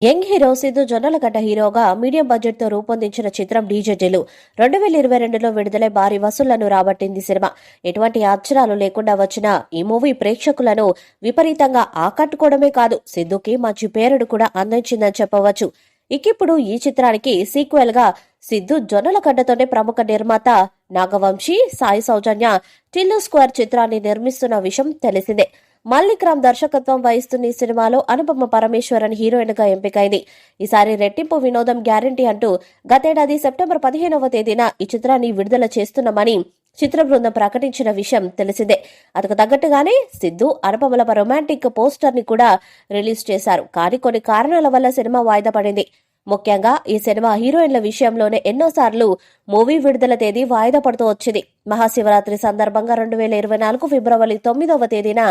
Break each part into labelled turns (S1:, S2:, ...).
S1: Young hero Siddhu Jonnalagadda హీరోగా medium budget తో రూపొందించిన చిత్రం డీజేలు 2022లో విడుదలై భారీ వసూళ్లను రాబట్టింది సినిమా. ఎటువంటి ఆశ్చర్యాలు లేకుండా వచ్చిన ఈ మూవీ ప్రేక్షకులను విపరీతంగా ఆకట్టుకోవడమే కాదు, సిద్ధుకి మంచి పేరుడు కూడా అందించిందని చెప్పవచ్చు. ఇకిప్పుడు ఈ చిత్రానికి సీక్వెల్ గా సిద్ధు జొన్నలగడ్డతోనే ప్రముఖ నిర్మాత నాగవంశీ, సాయి సౌజన్య టిల్లు స్క్వేర్ చిత్రాన్ని నిర్మిస్తున్న విషయం తెలిసిందే. మల్లిక్ రామ్ దర్శకత్వం వహిస్తున్న ఈ సినిమాలో అనుపమ పరమేశ్వరన్ హీరోయిన్ గా ఎంపికైంది. ఈసారి రెట్టింపు వినోదం గ్యారంటీ అంటూ గతేడాది సెప్టెంబర్ 15వ తేదీన ఈ చిత్రాన్ని విడుదల చేస్తున్నామని చిత్ర బృందం ప్రకటించిన విషయం తెలిసిందే. అందుకు తగ్గట్టుగానే సిద్ధు, అనుపమల రొమాంటిక్ పోస్టర్ ని కూడా రిలీజ్ చేశారు. కానీ కొన్ని కారణాల వల్ల సినిమా వాయిదా పడింది. ముఖ్యంగా ఈ సినిమా హీరోయిన్ల విషయంలోనే ఎన్నోసార్లు మూవీ విడుదల తేదీ వాయిదా పడుతూ వచ్చింది. మహాశివరాత్రి సందర్భంగా 2024 ఫిబ్రవరి 9వ తేదీన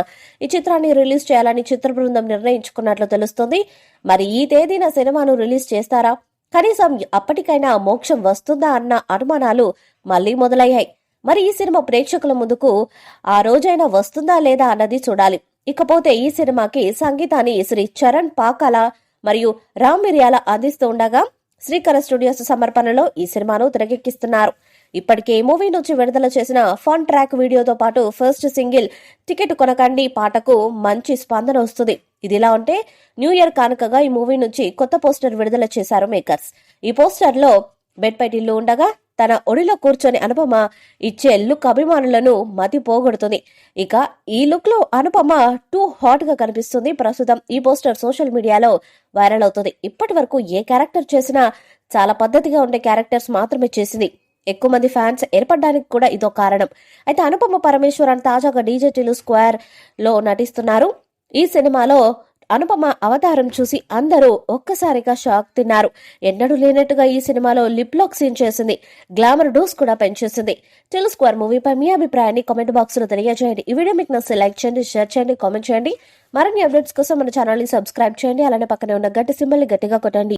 S1: ఈ చిత్రాన్ని రిలీజ్ చేయాలని చిత్ర బృందం నిర్ణయించుకున్నట్లు తెలుస్తోంది. మరి ఈ తేదీన సినిమాను రిలీజ్ చేస్తారా? కనీసం అప్పటికైనా మోక్షం వస్తుందా అన్న అనుమానాలు మళ్లీ మొదలయ్యాయి. మరి ఈ సినిమా ప్రేక్షకుల ముందుకు ఆ రోజైనా వస్తుందా లేదా అన్నది చూడాలి. ఇకపోతే ఈ సినిమాకి సంగీతాన్ని శ్రీ చరణ్ పాకాల మరియు రామ్ మిరియాల అందిస్తూ ఉండగా శ్రీకర స్టూడియోస్ సమర్పణలో ఈ సినిమాను తెరకెక్కిస్తున్నారు. ఇప్పటికే మూవీ నుంచి విడుదల చేసిన ఫన్ ట్రాక్ వీడియోతో పాటు ఫస్ట్ సింగిల్ టికెట్ కొనకండి పాటకు మంచి స్పందన వస్తుంది. ఇదిలా ఉంటే న్యూ ఇయర్ కానుకగా ఈ మూవీ నుంచి కొత్త పోస్టర్ విడుదల చేశారు మేకర్స్. ఈ పోస్టర్ లో బెడ్ పై టిల్లు ఉండగా తన ఒడిలో కూర్చొని అనుపమ ఇచ్చే లుక్ అభిమానులను మతి పోగొడుతుంది. ఇక ఈ లుక్ లో అనుపమ టూ హాట్ గా కనిపిస్తుంది. ప్రస్తుతం ఈ పోస్టర్ సోషల్ మీడియాలో వైరల్ అవుతుంది. ఇప్పటి వరకు ఏ క్యారెక్టర్ చేసినా చాలా పద్ధతిగా ఉండే క్యారెక్టర్స్ మాత్రమే చేసింది. ఎక్కువ మంది ఫ్యాన్స్ ఏర్పడడానికి కూడా ఇదో కారణం. అయితే అనుపమ పరమేశ్వరన్ తాజాగా డీజేలు స్క్వేర్ లో నటిస్తున్నారు. ఈ సినిమాలో అనుపమ అవతారం చూసి అందరూ ఒక్కసారిగా షాక్ తిన్నారు. ఎన్నడూ లేనట్టుగా ఈ సినిమాలో లిప్ లాక్ సీన్ చేసింది. గ్లామర్ డోస్ కూడా పెంచేసింది. టిల్లు స్క్వేర్ మూవీపై మీ అభిప్రాయాన్ని కామెంట్ బాక్స్ లో తెలియజేయండి. ఈ వీడియో మీకు నచ్చితే లైక్ చేయండి, షేర్ చేయండి, కామెంట్ చేయండి. మరిన్ని అప్డేట్స్ కోసం మన ఛానల్ ని సబ్స్క్రైబ్ చేయండి. అలానే పక్కనే ఉన్న గట్టి సింబల్ ని గట్టిగా కొట్టండి.